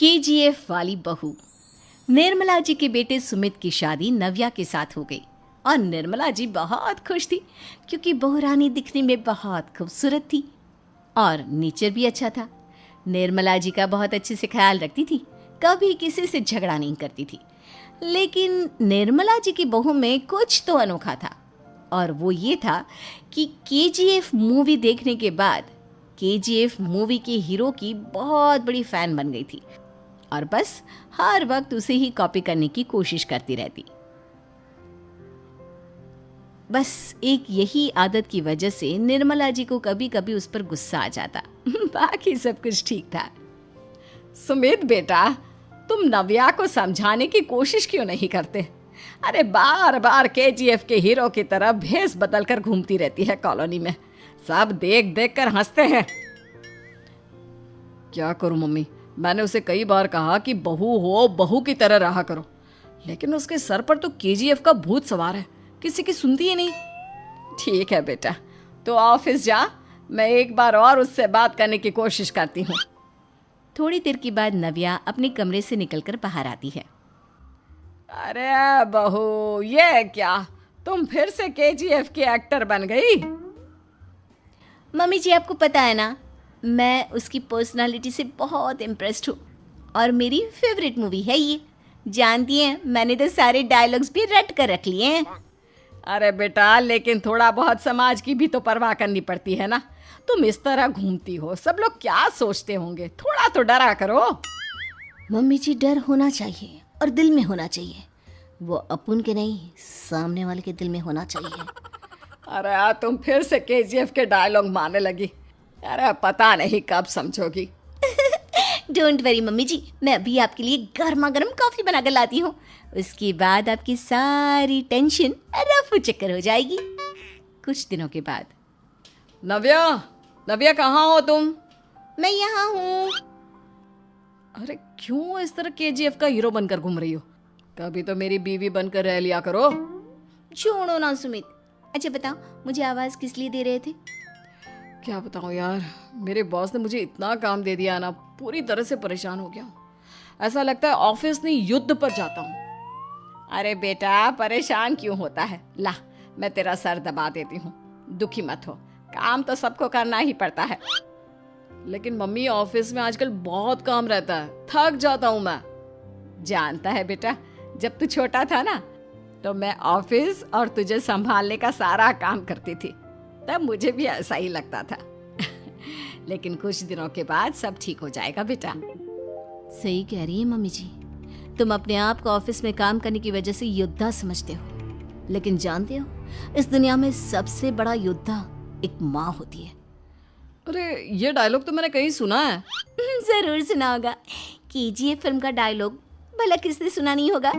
KGF वाली बहू। निर्मला जी के बेटे सुमित की शादी नव्या के साथ हो गई और निर्मला जी बहुत खुश थी क्योंकि बहू रानी दिखने में बहुत खूबसूरत थी और नेचर भी अच्छा था। निर्मला जी का बहुत अच्छे से ख्याल रखती थी, कभी किसी से झगड़ा नहीं करती थी। लेकिन निर्मला जी की बहू में कुछ तो अनोखा था और वो ये था कि केजीएफ मूवी देखने के बाद केजीएफ मूवी के हीरो की बहुत बड़ी फैन बन गई थी और बस हर वक्त उसे ही कॉपी करने की कोशिश करती रहती। बस एक यही आदत की वजह से निर्मला जी को कभी कभी उस पर गुस्सा आ जाता। बाकी सब कुछ ठीक था। सुमित बेटा, तुम नव्या को समझाने की कोशिश क्यों नहीं करते? अरे बार बार केजीएफ के हीरो की तरह भेस बदल कर घूमती रहती है कॉलोनी में। सब देख देख कर हंसते हैं। क्या करूं मम्मी, मैंने उसे कई बार कहा कि बहू हो, बहू की तरह रहा करो, लेकिन उसके सर पर तो केजीएफ का भूत सवार है, किसी की सुनती ही नहीं। ठीक है बेटा, तो ऑफिस जा, मैं एक बार और उससे बात करने की कोशिश करती हूँ। थोड़ी देर के बाद नव्या अपने कमरे से निकलकर बाहर आती है। अरे बहू, ये क्या, तुम फिर से केजीएफ की एक्टर बन गई? मम्मी जी, आपको पता है ना, मैं उसकी पर्सनालिटी से बहुत इम्प्रेस्ड हूँ और मेरी फेवरेट मूवी है ये। जानती हैं, मैंने तो सारे डायलॉग्स भी रट कर रख लिए हैं। अरे बेटा, लेकिन थोड़ा बहुत समाज की भी तो परवाह करनी पड़ती है ना। तुम इस तरह घूमती हो, सब लोग क्या सोचते होंगे, थोड़ा तो डरा करो। मम्मी जी, डर होना चाहिए और दिल में होना चाहिए। वो अपन के नहीं, सामने वाले के दिल में होना चाहिए। अरे यार, तुम फिर से केजीएफ के डायलॉग मारने लगी। अरे पता नहीं कब समझोगी। डोंट वरी मम्मी जी, मैं अभी आपके लिए गर्मा गर्म कॉफी बनाकर लाती हूँ। उसके बाद आपकी सारी टेंशन रफू चक्कर हो जाएगी। कुछ दिनों के बाद। नव्या, नव्या कहाँ हो तुम? मैं यहाँ हूँ। अरे क्यों इस तरह केजीएफ का हीरो बनकर घूम रही हो? कभी तो मेरी बीवी बनकर रह लिया करो। छोड़ो ना सुमित। अच्छा बताओ, मुझे आवाज़ किस लिए दे रहे थे? क्या बताऊँ यार, मेरे बॉस ने मुझे इतना काम दे दिया ना, पूरी तरह से परेशान हो गया हूँ। ऐसा लगता है ऑफिस नहीं, युद्ध पर जाता हूँ। अरे बेटा, परेशान क्यों होता है? ला, मैं तेरा सर दबा देती हूँ, दुखी मत हो। काम तो सबको करना ही पड़ता है। लेकिन मम्मी, ऑफिस में आजकल बहुत काम रहता है, थक जाता हूँ मैं। जानता है बेटा, जब तू छोटा था ना, तो मैं ऑफिस और तुझे संभालने का सारा काम करती थी, तब मुझे भी ऐसा ही लगता था। लेकिन कुछ दिनों के बाद सब ठीक हो जाएगा बेटा। सही कह रही है मम्मी जी, तुम अपने आप को ऑफिस में काम करने की वजह से योद्धा समझते हो, लेकिन जानते हो, इस दुनिया में सबसे बड़ा योद्धा एक माँ होती है। अरे ये डायलॉग तो मैंने कहीं सुना है। जरूर सुना होगा। केजीएफ फिल्म का डायलॉग भला किसने सुना नहीं होगा?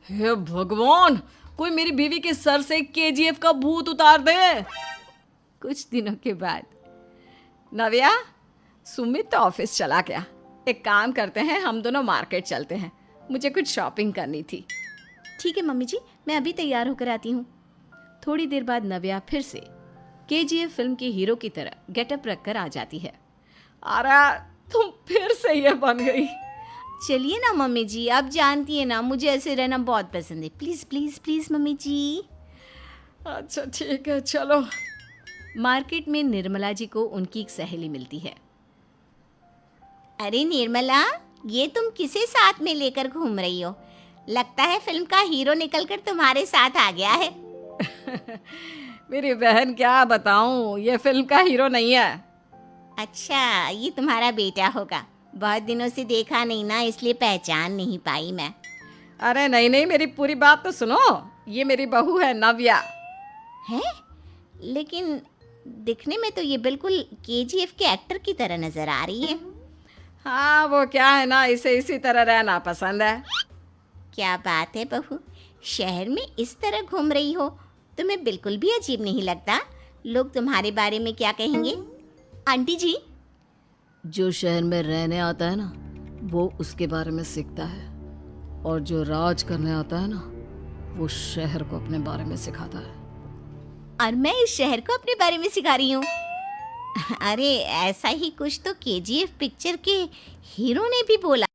हे भगवान, कोई मेरी बीवी के सर से केजीएफ का भूत उतार दे। कुछ दिनों के बाद। नव्या, सुमित तो ऑफिस चला गया। एक काम करते हैं, हम दोनों मार्केट चलते हैं, मुझे कुछ शॉपिंग करनी थी। ठीक है मम्मी जी, मैं अभी तैयार होकर आती हूँ। थोड़ी देर बाद नव्या फिर से केजीएफ फिल्म के हीरो की तरह गेटअप रखकर आ जाती है। अरे तुम फिर से ये बन गई। चलिए ना मम्मी जी, आप जानती है ना, मुझे ऐसे रहना बहुत पसंद है। प्लीज प्लीज प्लीज मम्मी जी। अच्छा ठीक है, चलो। मार्केट में निर्मला जी को उनकी एक सहेली मिलती है। अरे निर्मला, ये तुम किसे साथ में लेकर घूम रही हो? लगता है फिल्म का हीरो निकलकर तुम्हारे साथ आ गया है। मेरी बहन, क्या बताऊं, ये फिल्म का हीरो नहीं है। अच्छा, ये तुम्हारा बेटा होगा। बहुत दिनों से देखा नहीं ना, इसलिए पहचान नहीं पाई मैं। अरे नहीं नहीं, मेरी पूरी बात तो सुनो। ये मेरी बहू है नव्या। है? लेकिन दिखने में तो ये बिल्कुल केजीएफ के एक्टर की तरह नजर आ रही है। हाँ, वो क्या है ना, इसे इसी तरह रहना पसंद है। क्या बात है बहू, शहर में इस तरह घूम रही हो, तुम्हें बिल्कुल भी अजीब नहीं लगता? लोग तुम्हारे बारे में क्या कहेंगे? आंटी जी, जो शहर में रहने आता है ना, वो उसके बारे में सीखता है, और जो राज करने आता है ना, वो शहर को अपने बारे में सिखाता है। और मैं इस शहर को अपने बारे में सिखा रही हूँ। अरे ऐसा ही कुछ तो केजीएफ पिक्चर के हीरो ने भी बोला।